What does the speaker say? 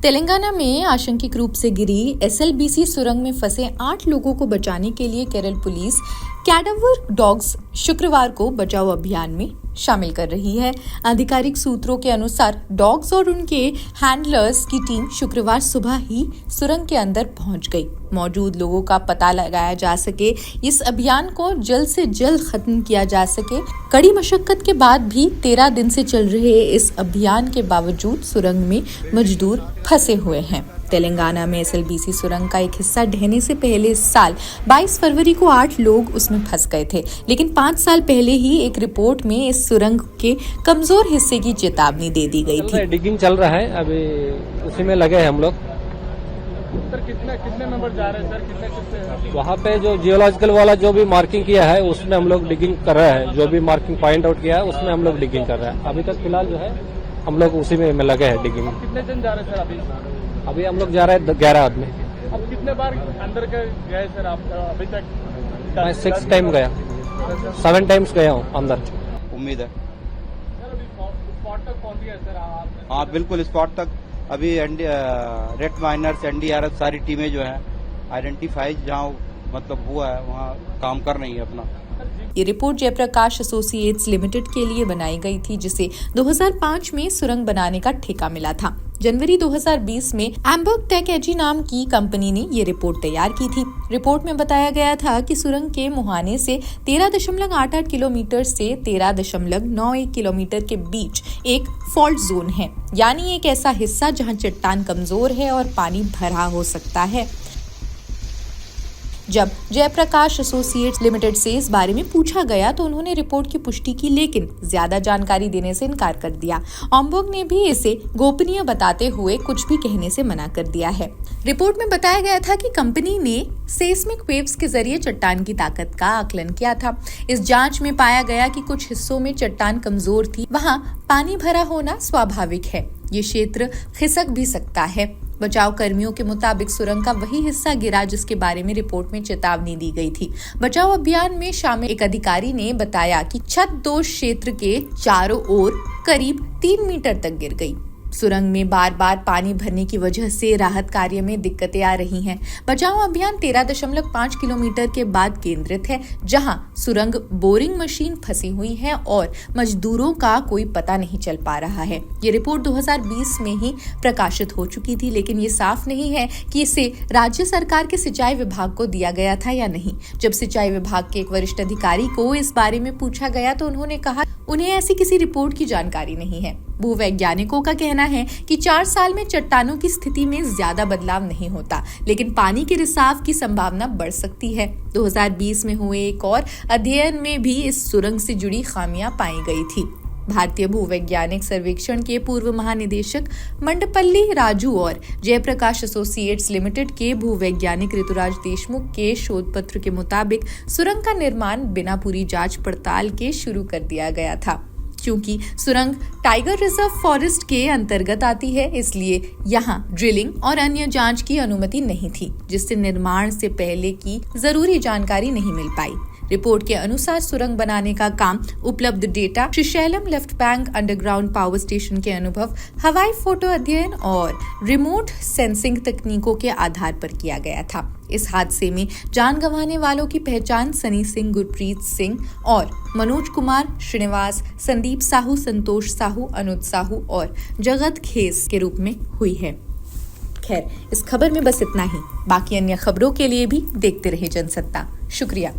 तेलंगाना में आशंकित रूप से गिरी एसएलबीसी सुरंग में फंसे 8 लोगों को बचाने के लिए केरल पुलिस कैडावर डॉग्स शुक्रवार को बचाव अभियान में शामिल कर रही है। आधिकारिक सूत्रों के अनुसार डॉग्स और उनके हैंडलर्स की टीम शुक्रवार सुबह ही सुरंग के अंदर पहुंच गई। मौजूद लोगों का पता लगाया जा सके, इस अभियान को जल्द से जल्द खत्म किया जा सके। कड़ी मशक्कत के बाद भी 13 दिन से चल रहे इस अभियान के बावजूद सुरंग में मजदूर फंसे हुए हैं। तेलंगाना में एसएलबीसी सुरंग का एक हिस्सा ढहने से पहले इस साल 22 फरवरी को 8 लोग उसमें फंस गए थे, लेकिन 5 साल पहले ही एक रिपोर्ट में इस सुरंग के कमजोर हिस्से की चेतावनी दे दी गई थी। डिगिंग चल रहा है, अभी उसी में लगे हैं हम लोग। सर कितने नंबर जा रहे हैं सर, कितने वहाँ पे जो जियोलॉजिकल वाला जो भी मार्किंग किया है उसमें हम लोग डिगिंग कर रहे हैं। जो भी मार्किंग पॉइंट आउट किया है उसमें हम लोग डिगिंग कर रहे हैं। अभी तक फिलहाल जो है हम लोग उसी में लगे हैं डिगिंग में। कितने जन जा रहे हैं सर अभी हम लोग जा रहे हैं 11 आदमी। अब कितने बार अंदर गए सर आप अभी तक? मैं 6 टाइम गया, 7 टाइम्स गया हूँ अंदर। उम्मीद है सर अभी स्पॉट तक पहुंच गए सर आप? हाँ बिल्कुल, स्पॉट तक अभी रेड माइनर्स एनडीआरएफ सारी टीमें जो है आइडेंटिफाई जहाँ मतलब हुआ है वहाँ काम कर रही है अपना। ये रिपोर्ट जयप्रकाश एसोसिएट्स लिमिटेड के लिए बनाई गई थी, जिसे 2005 में सुरंग बनाने का ठेका मिला था। जनवरी 2020 में एम्बर्ग टेक एजी नाम की कंपनी ने ये रिपोर्ट तैयार की थी। रिपोर्ट में बताया गया था कि सुरंग के मुहाने से 13.88 किलोमीटर से 13.91 किलोमीटर के बीच एक फॉल्ट जोन है, यानी एक ऐसा हिस्सा जहां चट्टान कमजोर है और पानी भरा हो सकता है। जब जयप्रकाश एसोसिएट्स लिमिटेड से इस बारे में पूछा गया तो उन्होंने रिपोर्ट की पुष्टि की, लेकिन ज्यादा जानकारी देने से इनकार कर दिया। एम्बर्ग ने भी इसे गोपनीय बताते हुए कुछ भी कहने से मना कर दिया है। रिपोर्ट में बताया गया था कि कंपनी ने सेस्मिक वेव्स के जरिए चट्टान की ताकत का आकलन किया था। इस जांच में पाया गया कि कुछ हिस्सों में चट्टान कमजोर थी, वहां पानी भरा होना स्वाभाविक है। ये क्षेत्र खिसक भी सकता है। बचाव कर्मियों के मुताबिक सुरंग का वही हिस्सा गिरा जिसके बारे में रिपोर्ट में चेतावनी दी गई थी। बचाव अभियान में शामिल एक अधिकारी ने बताया कि छत दोष क्षेत्र के चारों ओर करीब 3 मीटर तक गिर गई। सुरंग में बार बार पानी भरने की वजह से राहत कार्य में दिक्कतें आ रही हैं। बचाव अभियान 13.5 किलोमीटर के बाद केंद्रित है, जहां सुरंग बोरिंग मशीन फंसी हुई है और मजदूरों का कोई पता नहीं चल पा रहा है। ये रिपोर्ट 2020 में ही प्रकाशित हो चुकी थी, लेकिन ये साफ नहीं है कि इसे राज्य सरकार के सिंचाई विभाग को दिया गया था या नहीं। जब सिंचाई विभाग के एक वरिष्ठ अधिकारी को इस बारे में पूछा गया तो उन्होंने कहा उन्हें ऐसी किसी रिपोर्ट की जानकारी नहीं है। भूवैज्ञानिकों का कहना है कि 4 साल में चट्टानों की स्थिति में ज्यादा बदलाव नहीं होता, लेकिन पानी के रिसाव की संभावना बढ़ सकती है। 2020 में हुए एक और अध्ययन में भी इस सुरंग से जुड़ी खामियां पाई गई थी। भारतीय भूवैज्ञानिक सर्वेक्षण के पूर्व महानिदेशक मंडपल्ली राजू और जयप्रकाश एसोसिएट्स लिमिटेड के भूवैज्ञानिक ऋतुराज देशमुख के शोध पत्र के मुताबिक सुरंग का निर्माण बिना पूरी जांच पड़ताल के शुरू कर दिया गया था। क्योंकि सुरंग टाइगर रिजर्व फॉरेस्ट के अंतर्गत आती है, इसलिए यहाँ ड्रिलिंग और अन्य जांच की अनुमति नहीं थी, जिससे निर्माण से पहले की जरूरी जानकारी नहीं मिल पाई। रिपोर्ट के अनुसार सुरंग बनाने का काम उपलब्ध data, Srisailam left bank underground power station के अनुभव, हवाई फोटो अध्ययन और रिमोट सेंसिंग तकनीकों के आधार पर किया गया था। इस हादसे में जान गंवाने वालों की पहचान सनी सिंह, गुरप्रीत सिंह और मनोज कुमार, श्रीनिवास, संदीप साहू, संतोष साहू, अनुज साहू और जगत खेस के रूप में हुई है। खैर, इस खबर में बस इतना ही। बाकी अन्य खबरों के लिए भी देखते रहे जनसत्ता। शुक्रिया।